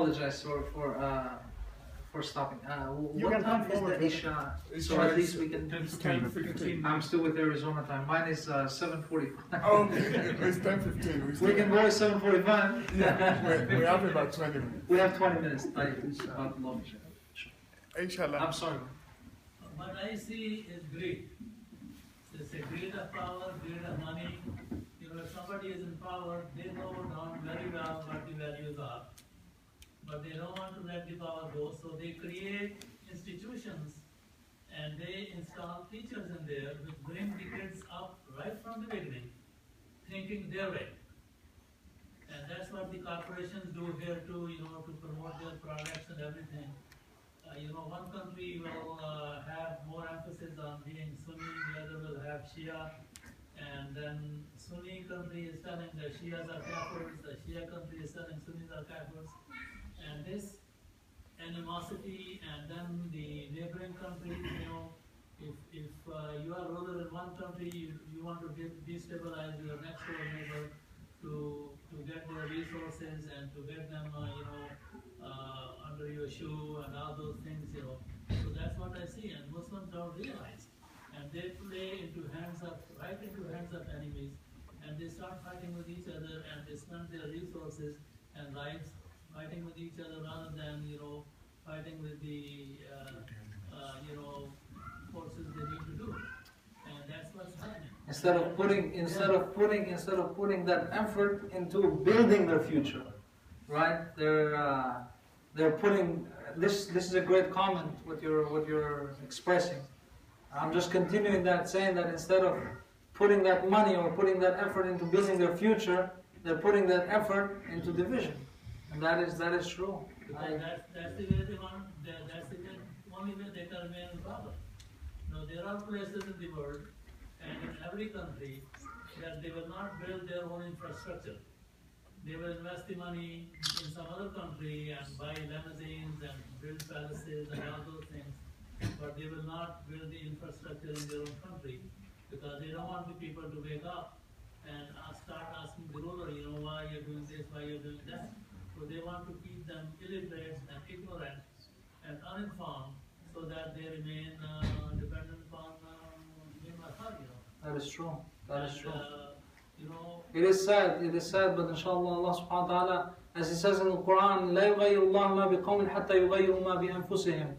apologize for stopping. What time is the Isha? So at least we can. 10:15. I'm still with Arizona time. Mine is 7:45. Oh, it's 10:15. We can go at 7:45. Yeah, we have about 20 minutes. We have 20 minutes. Inshallah. I'm sorry. What I see is greed. It's a greed of power, greed of money. You know, if somebody is in power, they know very well what the values are. But they don't want to let the power go, so they create institutions and they install teachers in there which bring the kids up right from the beginning, thinking their way. And that's what the corporations do here too, you know, to promote their products and everything. You know, one country will have more emphasis on being Sunni, the other will have Shia, and then Sunni country is telling the Shias are Kafirs, the Shia country is telling Sunnis are Kafirs, and this animosity, and then the neighboring countries, you know, if you are ruler in one country, you want to destabilize your next door neighbor to get their resources and to get them, you know, under your shoe and all those things, you know. So that's what I see, and Muslims don't realize. And they play right into hands of enemies, and they start fighting with each other, and they spend their resources and lives fighting with each other rather than, you know, fighting with the, you know, forces they need to do. And that's what's happening. Instead of putting that effort into building their future, right? They're putting this. This is a great comment what you're expressing. I'm just continuing that, saying that instead of putting that money or putting that effort into building their future, they're putting that effort into division, and that is true. Because that's the way they want. That's the only way they can remain in power. No, there are places in the world and in every country that they will not build their own infrastructure. They will invest the money in some other country and buy limousines and build palaces and all those things, but they will not build the infrastructure in their own country because they don't want the people to wake up and start asking the ruler, you know, why you're doing this, why you're doing that. So they want to keep them illiterate and ignorant and uninformed so that they remain dependent upon authority. That is true. That is true. You know, it is sad, but inshallah Allah subhanahu wa ta'ala, as He says in the Quran, لا يغير الله ما بقوم حتى يغيروا ما بأنفسهم.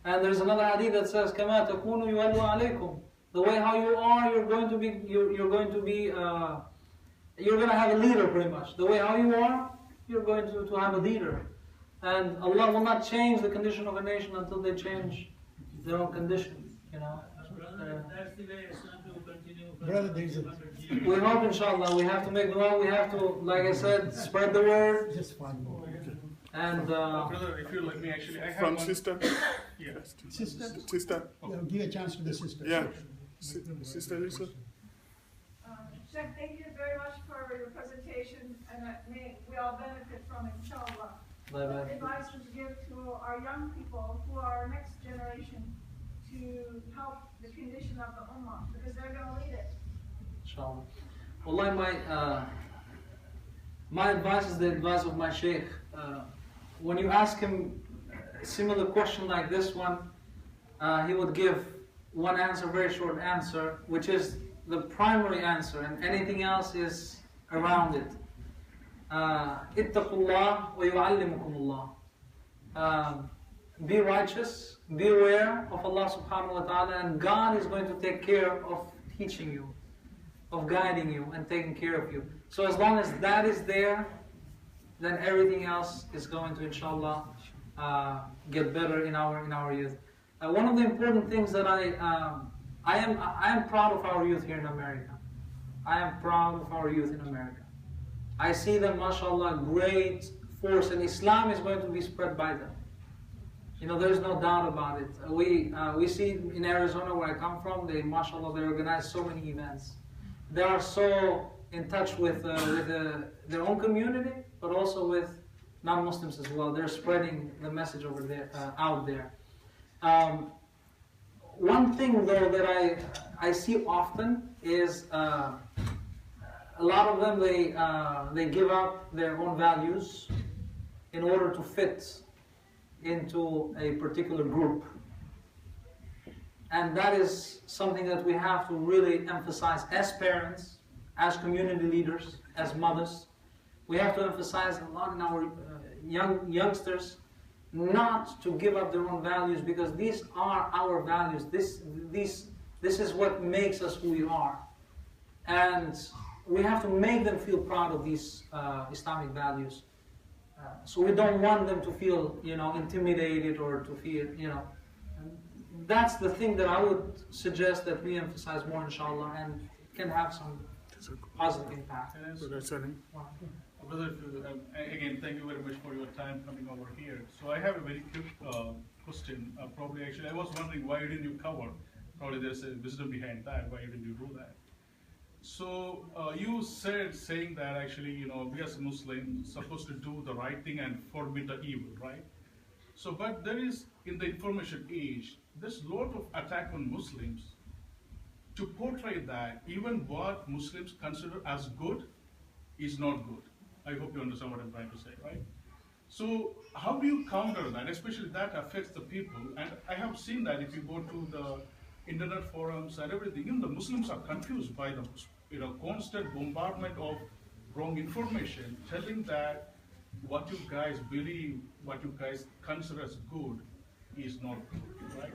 And there's another hadith that says, كما تكونوا يولوا عليكم. The way how you are, you're going to have a leader pretty much. The way how you are, you're going to have a leader. And Allah will not change the condition of a nation until they change their own condition, you know. That's the way it's going to continue for Brother, there's a... We hope, inshallah, we have to make dua, we have to, like I said, spread the word. Just one more. And brother, if you let me, actually, I have From one. sister? Yeah. Sister? Yeah, give a chance to the sister. Yeah. Sister Lisa? Sheikh, thank you very much for your presentation, and may we all benefit from it, inshallah. What advice would you give to our young people who are our next generation to help the condition of the ummah, because they're going to lead it? inshallah. Wallahi, my advice is the advice of my sheikh. When you ask him a similar question like this one, he would give one answer, very short answer, which is the primary answer, and anything else is around it. Ittaqullah wa yu'allimukumullah. Be righteous, be aware of Allah subhanahu wa ta'ala, and God is going to take care of teaching you, of guiding you and taking care of you. So as long as that is there, then everything else is going to, inshallah, get better in our youth. One of the important things that I am proud of our youth here in America. I am proud of our youth in America. I see them, mashallah, great force, and Islam is going to be spread by them. You know, there's no doubt about it. We see in Arizona, where I come from, they, mashallah, they organize so many events. They are so in touch with their own community, but also with non-Muslims as well. They're spreading the message over there, out there. One thing though that I see often is a lot of them, they give up their own values in order to fit into a particular group. And that is something that we have to really emphasize as parents, as community leaders, as mothers. We have to emphasize a lot in our youngsters not to give up their own values, because these are our values. This is what makes us who we are. And we have to make them feel proud of these Islamic values. So we don't want them to feel, intimidated or to feel, That's the thing that I would suggest that we emphasize more, inshallah, and it can have some positive impact. Brother, again, thank you very much for your time coming over here. So I have a very quick question. Probably, actually, I was wondering, why didn't you cover? Probably there's a wisdom behind that. Why didn't you do that? So you saying that actually, we as Muslims supposed to do the right thing and forbid the evil, right? So, but there is, in the information age, there's a lot of attack on Muslims to portray that even what Muslims consider as good is not good. I hope you understand what I'm trying to say, right? So how do you counter that? Especially that affects the people. And I have seen that if you go to the internet forums and everything, even the Muslims are confused by the constant bombardment of wrong information, telling that what you guys believe, what you guys consider as good is not good, right?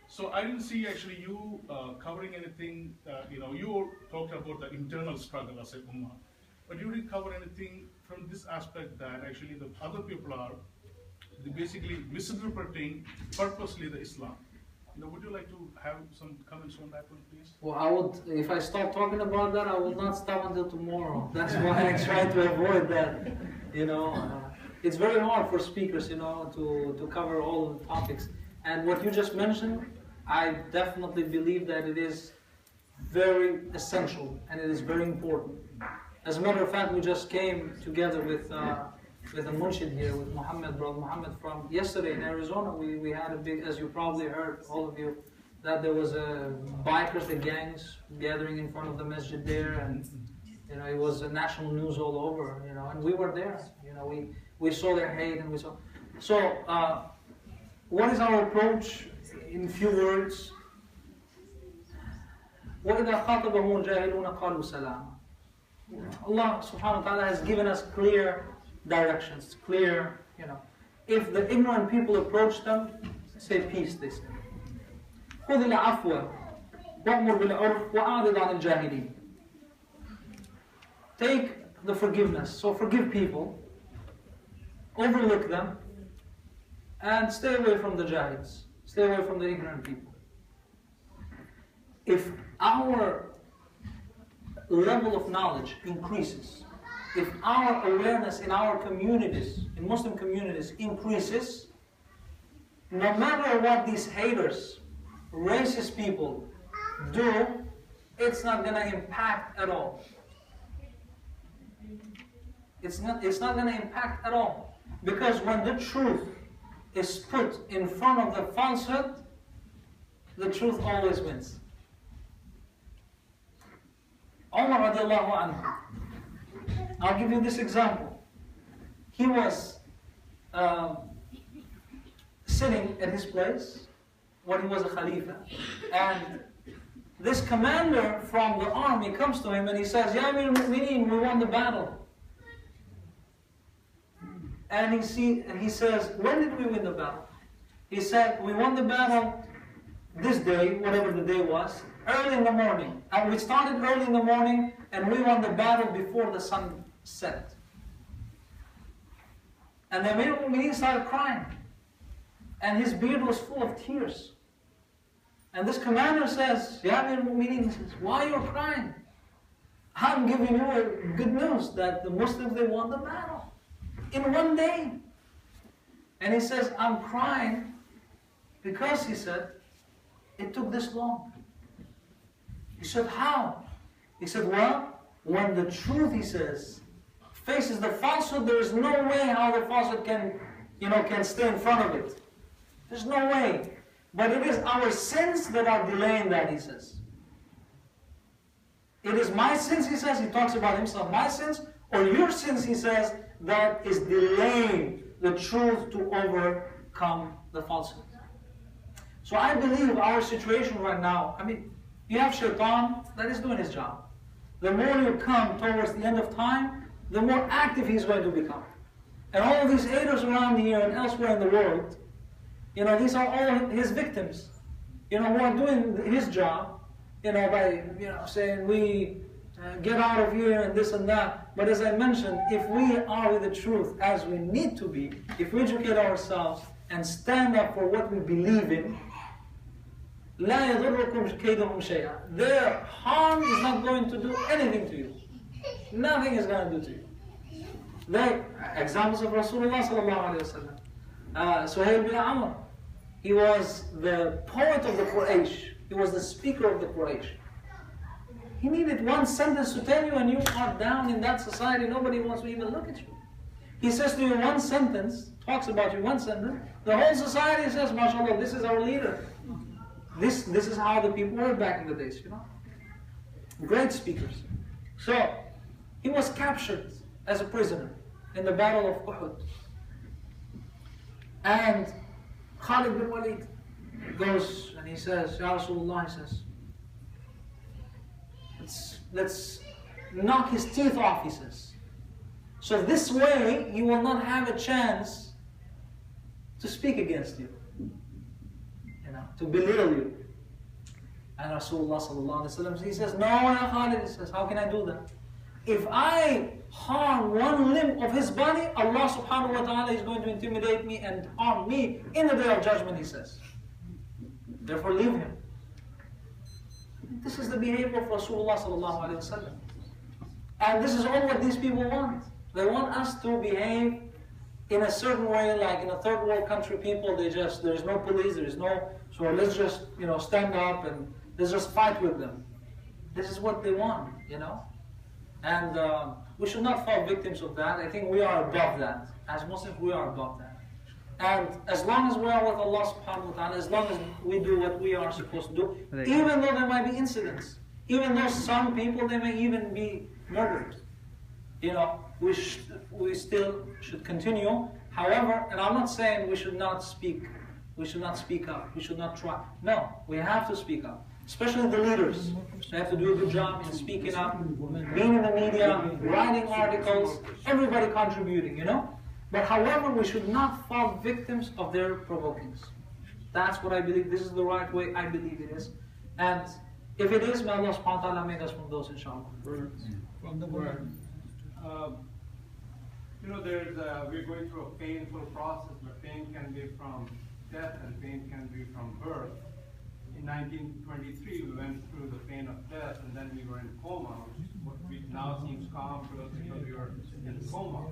So I didn't see actually you covering anything, you talked about the internal struggle as a ummah, but you didn't cover anything from this aspect that actually the other people are basically misinterpreting purposely the Islam. Would you like to have some comments on that one, please? Well, I would, if I start talking about that, I will not stop until tomorrow. That's why I try to avoid that. It's very hard for speakers, to cover all of the topics. And what you just mentioned, I definitely believe that it is very essential and it is very important. As a matter of fact, we just came together with a munshid here, with Brother Muhammad from yesterday in Arizona. We had a big, as you probably heard, all of you, that there was a bikers, the gangs gathering in front of the masjid there, and it was national news all over, and we were there. We saw their hate, and we saw. So, what is our approach in few words? وَإِذَا خَاطَبَهُمُ الْجَاهِلُونَ قَالُوا سَلَامًا. Allah subhanahu wa ta'ala has given us clear directions, clear, If the ignorant people approach them, say peace, they say. خُذِ الْعَفْوَ وَأْمُرْ بِالْعُرْفِ وَأَعْرِضْ عَنِ الْجَاهِلِينَ. Take the forgiveness, so forgive people, overlook them, and stay away from the jahils, stay away from the ignorant people. If our level of knowledge increases, if our awareness in our communities, in Muslim communities, increases, no matter what these haters, racist people do, it's not going to impact at all. It's not going to impact at all. Because when the truth is put in front of the falsehood, the truth always wins. Umar radiallahu anhu, I'll give you this example. He was sitting at his place when he was a Khalifa, and this commander from the army comes to him and he says, Ya Amir al-Mu'mineen, we won the battle. And he says, when did we win the battle? He said, we won the battle this day, whatever the day was, early in the morning. And we started early in the morning and we won the battle before the sun set. And the Amir al-Mu'mineen started crying. And his beard was full of tears. And this commander says, Ya Amir al-Mu'mineen, says, why are you crying? I'm giving you good news that the Muslims, they won the battle in one day. And he says, I'm crying because, he said, it took this long. He said, how? He said, well, when the truth, he says, faces the falsehood, there is no way how the falsehood can stay in front of it. There's no way. But it is our sins that are delaying that, he says. It is my sins, he says, he talks about himself, my sins, or your sins, he says, that is delaying the truth to overcome the falsehood. So I believe our situation right now, I mean, you have Shaitan that is doing his job. The more you come towards the end of time, the more active he's going to become. And all of these haters around here and elsewhere in the world, these are all his victims, who are doing his job, by, saying we get out of here and this and that. But as I mentioned, if we are with the truth as we need to be, if we educate ourselves and stand up for what we believe in, لا يضركم كيدهم شيئا. Their harm is not going to do anything to you. Nothing is going to do to you. Like examples of Rasulullah sallallahu alaihi wasallam. Suhail bin Amr, he was the poet of the Quraysh. He was the speaker of the Quraysh. He needed one sentence to tell you, and you are down in that society. Nobody wants to even look at you. He says to you one sentence, talks about you one sentence. The whole society says, "MashaAllah, this is our leader." This is how the people were back in the days, Great speakers. So, he was captured as a prisoner in the battle of Uhud. And Khalid bin Walid goes and he says, Ya Rasulullah, he says, let's knock his teeth off, he says. So this way, he will not have a chance to speak against you. To belittle you. And Rasulullah sallallahu alaihi wasallam, he says, no, ya Khalid, he says, how can I do that? If I harm one limb of his body, Allah subhanahu wa ta'ala is going to intimidate me and harm me in the day of judgment, he says. Therefore leave him. This is the behavior of Rasulullah sallallahu alaihi wasallam. And this is all what these people want. They want us to behave in a certain way, like in a third world country people, there is no police, so let's just, stand up and let's just fight with them. This is what they want, And we should not fall victims of that. I think we are above that. As Muslims, we are above that. And as long as we are with Allah subhanahu wa ta'ala, as long as we do what we are supposed to do, even though there might be incidents, even though some people, they may even be murdered, we still should continue. However, and I'm not saying we should not speak up, we should not try. No, we have to speak up. Especially the leaders. They have to do a good job in speaking up, being in the media, writing articles, everybody contributing, But however, we should not fall victims of their provokings. That's what I believe. This is the right way I believe it is. And if it is, may Allah subhanahu wa ta'ala make us from those, inshallah. From the word. We're going through a painful process, but pain can be from death and pain can be from birth. In 1923, we went through the pain of death, and then we were in coma, which now seems calm to us because we were in coma.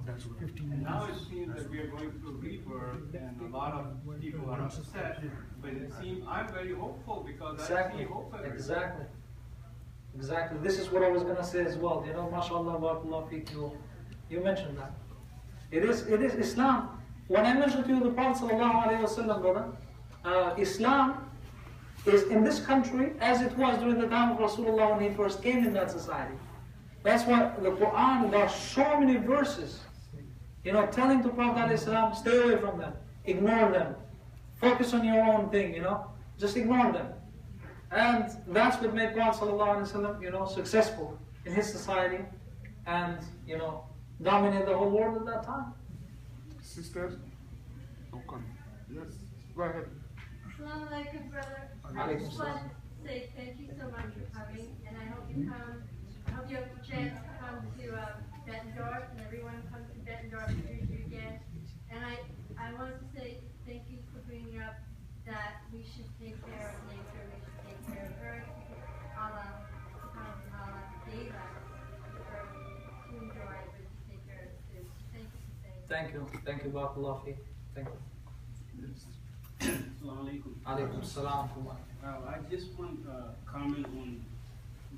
And now it seems that we are going through rebirth, and a lot of people are upset. But it seems I'm very hopeful because I see hope everywhere. Exactly. This is what I was going to say as well. MashaAllah, barakallah feek, you mentioned that. It is Islam. When I mentioned to you the Prophet sallallahu alaihi wasallam, brother, Islam is in this country as it was during the time of Rasulullah when he first came in that society. That's why the Quran, there are so many verses, telling the Prophet ﷺ, stay away from them, ignore them, focus on your own thing, just ignore them. And that's what made Prophet ﷺ, successful in his society and, dominate the whole world at that time. Sisters, yes, go ahead. Assalamu alaikum, brother. I just want to say thank you so much for coming, and I hope you have a chance to come to Bettendorf, and everyone comes to Bettendorf to hear you again. And I wanted to say thank you for bringing up that we should take care of nature, we should take care of earth, Allah subhanahu wa ta'ala gave us the earth to enjoy, but to take care of it too. Thank you. Thank you, barakallah feek. Thank you. Assalamu alaikum. Alaikum salam. I just want to comment on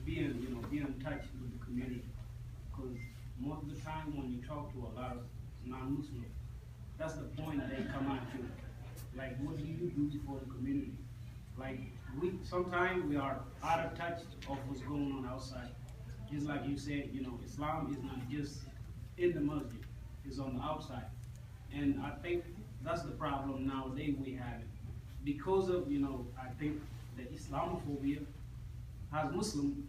being in touch with the community, because most of the time when you talk to a lot of non-Muslims, that's the point they come at you. Like, what do you do for the community? Like, sometimes we are out of touch of what's going on outside. Just like you said, Islam is not just in the masjid, it's on the outside. And I think that's the problem nowadays we have. Because of, I think the Islamophobia, as Muslim,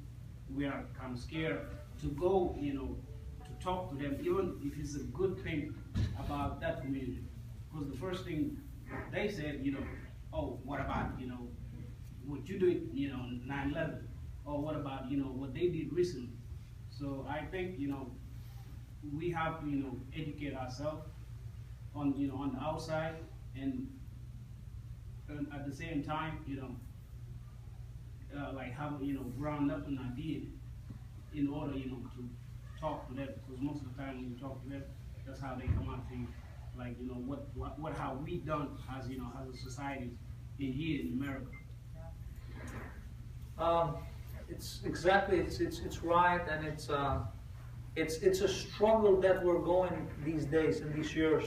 we are kind of scared to go, to talk to them, even if it's a good thing about that community. Because the first thing they said, oh, what about, what you did, 9/11? Or what about, what they did recently? So I think, we have to, educate ourselves on, on the outside, and at the same time, like have, ground up an idea in order, to talk to them. Because most of the time when you talk to them, that's how they come out to you. Like, what have we done as, as a society in here in America? It's exactly, it's right, and it's a struggle that we're going these days and these years.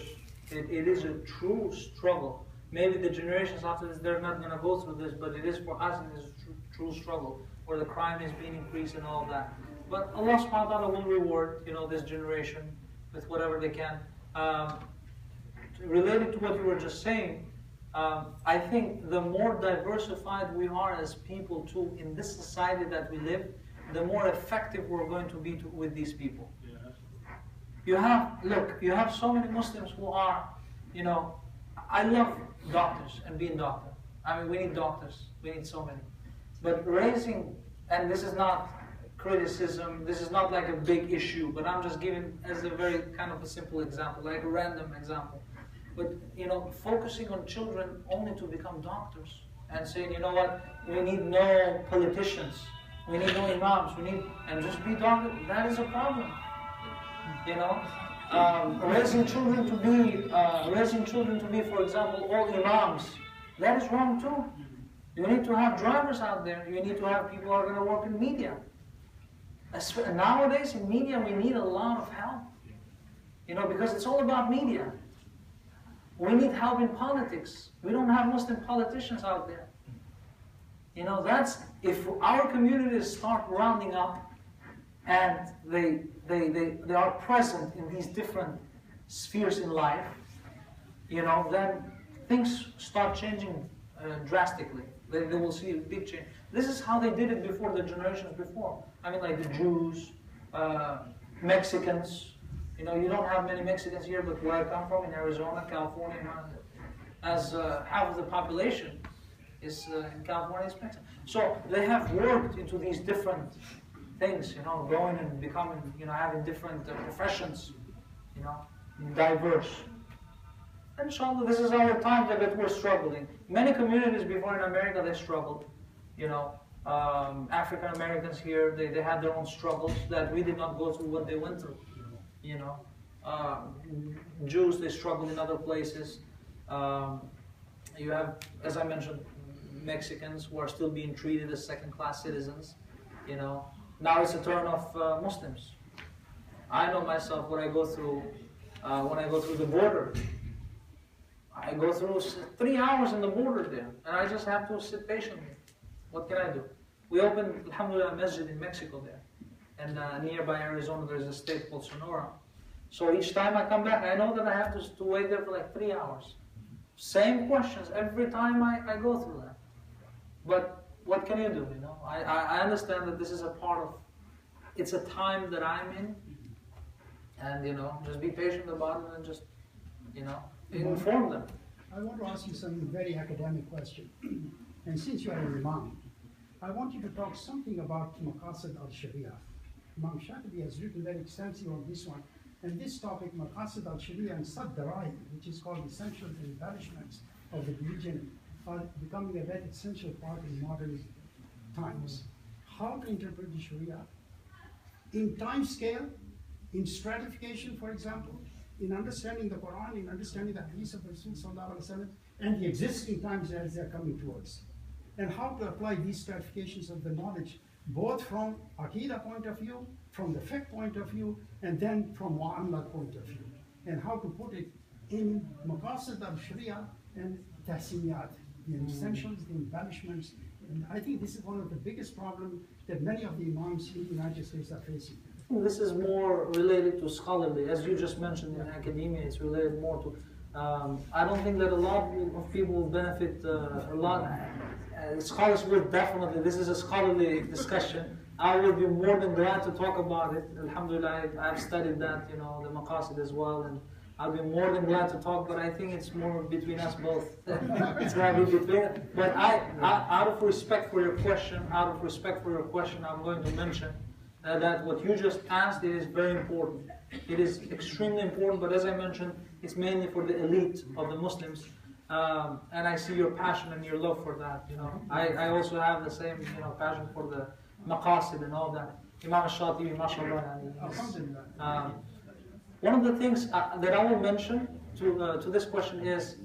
It is a true struggle. Maybe the generations after this, they're not going to go through this, but it is for us, it is a true struggle, where the crime is being increased and all of that. But Allah subhanahu wa ta'ala will reward, this generation with whatever they can. Related to what you were just saying, I think the more diversified we are as people too in this society that we live, the more effective we're going to be with these people. You have so many Muslims who are, I love doctors and being doctor. I mean, we need doctors. We need so many. But raising, and this is not criticism, this is not like a big issue, but I'm just giving as a very kind of a simple example, like a random example. But, focusing on children only to become doctors and saying, you know what, we need no politicians, we need no imams, and just be doctors, that is a problem. Raising children to be, for example, all imams, that is wrong too. You need to have drivers out there. You need to have people who are going to work in media. Nowadays in media, we need a lot of help. Because it's all about media. We need help in politics. We don't have Muslim politicians out there. That's, if our communities start rounding up and they are present in these different spheres in life, then things start changing drastically. They will see a big change. This is how they did it before, the generations before. I mean, like the Jews, Mexicans. You don't have many Mexicans here, but where I come from, in Arizona, California, as half of the population is in California is Mexican. So they have worked into these different things, going and becoming, having different professions, diverse. Inshallah, this is our time that we're struggling. Many communities before in America, they struggled. African Americans here, they had their own struggles that we did not go through what they went through. Jews, they struggled in other places. You have, as I mentioned, Mexicans who are still being treated as second-class citizens. Now it's a turn of Muslims. I know myself what I go through when I go through the border. I go through 3 hours in the border there, and I just have to sit patiently. What can I do? We opened, alhamdulillah, a masjid in Mexico there. And nearby Arizona, there's a state called Sonora. So each time I come back, I know that I have to wait there for like 3 hours. Same questions every time I go through that. But what can you do, I understand that this is a part of, it's a time that I'm in. And, just be patient about it and just, inform them. I want to ask you some very academic question. And since you are an imam, I want you to talk something about Maqasid al-Sharia. Imam Shatibi has written very extensively on this one. And this topic, Maqasid al-Sharia and Sadd al-Rai, which is called essentials and embellishments of the religion, are becoming a very essential part in modern times. How to interpret the Sharia in time scale, in stratification, for example, in understanding the Quran, in understanding the hadith of Rasul sallallahu alaihi wasallam, and the existing times as they're coming towards. And how to apply these stratifications of the knowledge, both from Aqidah point of view, from the fiqh point of view, and then from Mu'amala point of view. And how to put it in Maqasid al-Sharia and Tahsiniyat, the essentials, the embellishments. And I think this is one of the biggest problems that many of the imams in the United States are facing. think this is more related to scholarly, as you just mentioned in academia. It's related more to. I don't think that a lot of people will benefit a lot. Scholars will definitely. This is a scholarly discussion. I will be more than glad to talk about it. Alhamdulillah, I've studied that, the maqasid as well, and I'll be more than glad to talk. But I think it's more between us both. It's gonna be between. But out of respect for your question, I'm going to mention that what you just asked is very important. It is extremely important. But as I mentioned, it's mainly for the elite of the Muslims. And I see your passion and your love for that. I also have the same, passion for the maqasid and all that. Imam al-Shatibi, mashallah. One of the things that I will mention to this question is,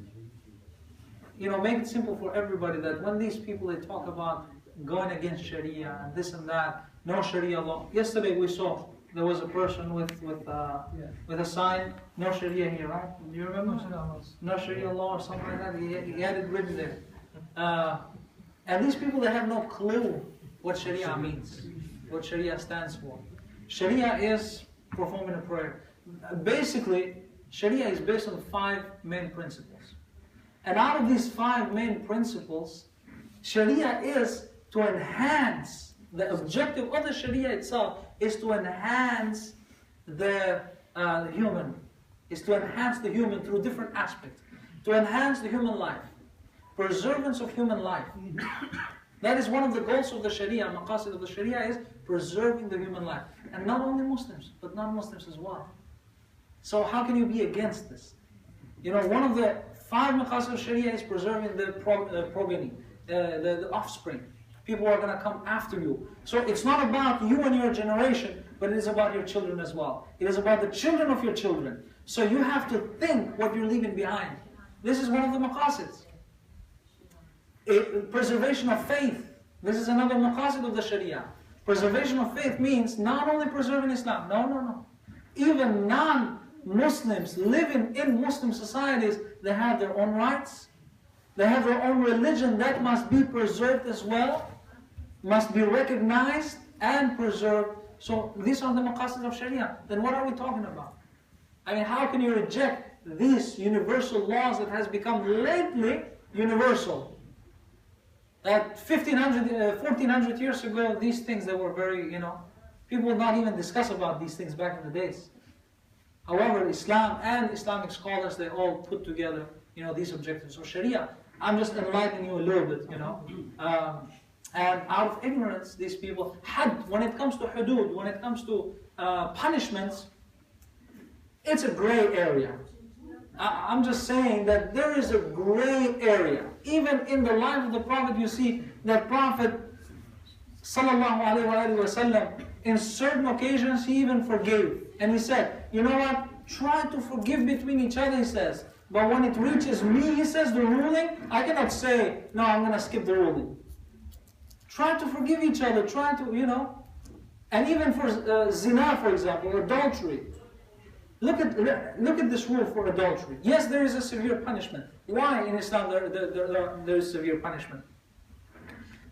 make it simple for everybody that when these people, they talk about going against Sharia and this and that, no Sharia law. Yesterday we saw there was a person with a sign, no Sharia here, right? Do you remember? No Sharia law or something like that. He had it written there. And these people, they have no clue what Sharia means, what Sharia stands for. Sharia is performing a prayer. Basically, Sharia is based on 5 main principles. And out of these 5 main principles, Sharia is to enhance, the objective of the Sharia itself is to enhance the human, through different aspects, to enhance the human life, preservance of human life. That is one of the goals of the Sharia. Maqasid of the Sharia is preserving the human life. And not only Muslims, but non-Muslims as well. So how can you be against this? One of the 5 maqasid of Sharia is preserving the progeny, the offspring. People are going to come after you. So it's not about you and your generation, but it is about your children as well. It is about the children of your children. So you have to think what you're leaving behind. This is one of the maqasids. Preservation of faith. This is another maqasid of the Sharia. Preservation of faith means not only preserving Islam. No. Even non-Muslims living in Muslim societies, they have their own rights. They have their own religion that must be preserved as well, must be recognized and preserved. So these are the maqasid of Sharia. Then what are we talking about? How can you reject these universal laws that has become lately universal? That 1400 years ago, these things that were very, people would not even discuss about these things back in the days. However, Islam and Islamic scholars, they all put together, these objectives. So Sharia, I'm just enlightening you a little bit, and out of ignorance, these people had, when it comes to hudud, when it comes to punishments, it's a gray area. I'm just saying that there is a gray area. Even in the life of the Prophet, you see that Prophet sallallahu alaihi wasallam, in certain occasions, he even forgave. And he said, you know what? Try to forgive between each other, he says. But when it reaches me, he says, the ruling, I cannot say, no, I'm going to skip the ruling. Try to forgive each other. Try to, And even for zina, for example, adultery. Look at this rule for adultery. Yes, there is a severe punishment. Why in Islam there is severe punishment?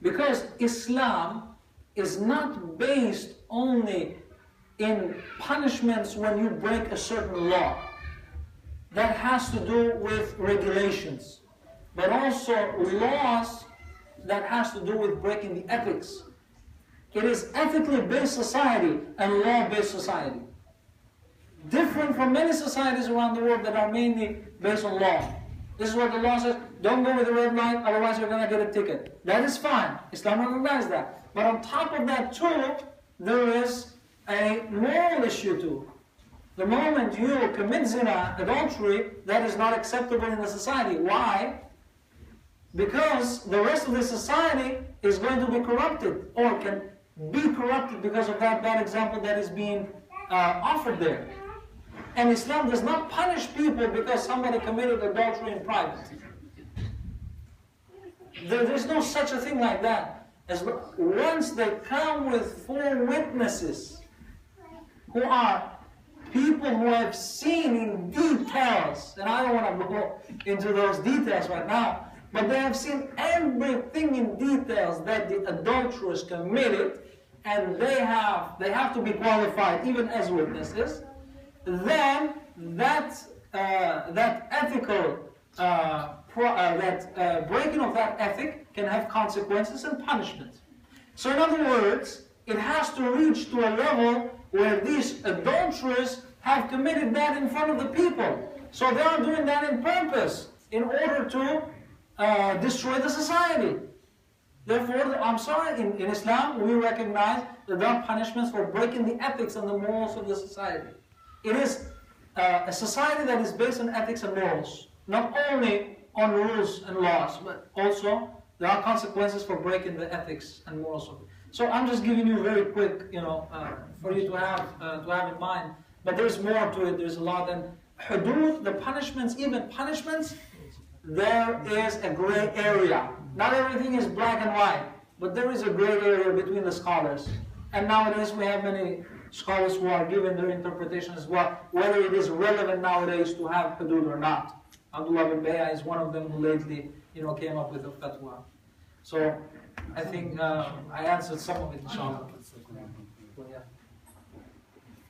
Because Islam is not based only in punishments when you break a certain law. That has to do with regulations. But also laws that has to do with breaking the ethics. It is ethically based society and law-based society. Different from many societies around the world that are mainly based on law. This is what the law says, don't go with the red light, otherwise you're going to get a ticket. That is fine. Islam recognizes that. But on top of that too, there is a moral issue too. The moment you commit zina, adultery, that is not acceptable in the society. Why? Because the rest of the society is going to be corrupted, or can be corrupted because of that bad example that is being offered there. And Islam does not punish people because somebody committed adultery in private. There's no such a thing like that. Once they come with 4 witnesses who are people who have seen in details, and I don't want to go into those details right now, but they have seen everything in details that the adulteress committed, and they have to be qualified even as witnesses, then that ethical breaking of that ethic can have consequences and punishment. So in other words, it has to reach to a level where these adulterers have committed that in front of the people. So they are doing that in purpose, in order to destroy the society. Therefore, I'm sorry, in Islam, we recognize that there are punishments for breaking the ethics and the morals of the society. It is a society that is based on ethics and morals, not only on rules and laws, but also there are consequences for breaking the ethics and morals of it. So I'm just giving you very quick, for you to have in mind. But there's more to it. There's a lot. And hudud, the punishments, even punishments, there is a gray area. Not everything is black and white, but there is a gray area between the scholars. And nowadays we have many scholars who are giving their interpretation as well, whether it is relevant nowadays to have hudud or not. Abdullah bin Bayya is one of them who lately, came up with a fatwa. So I think I answered some of it, inshallah. Yeah.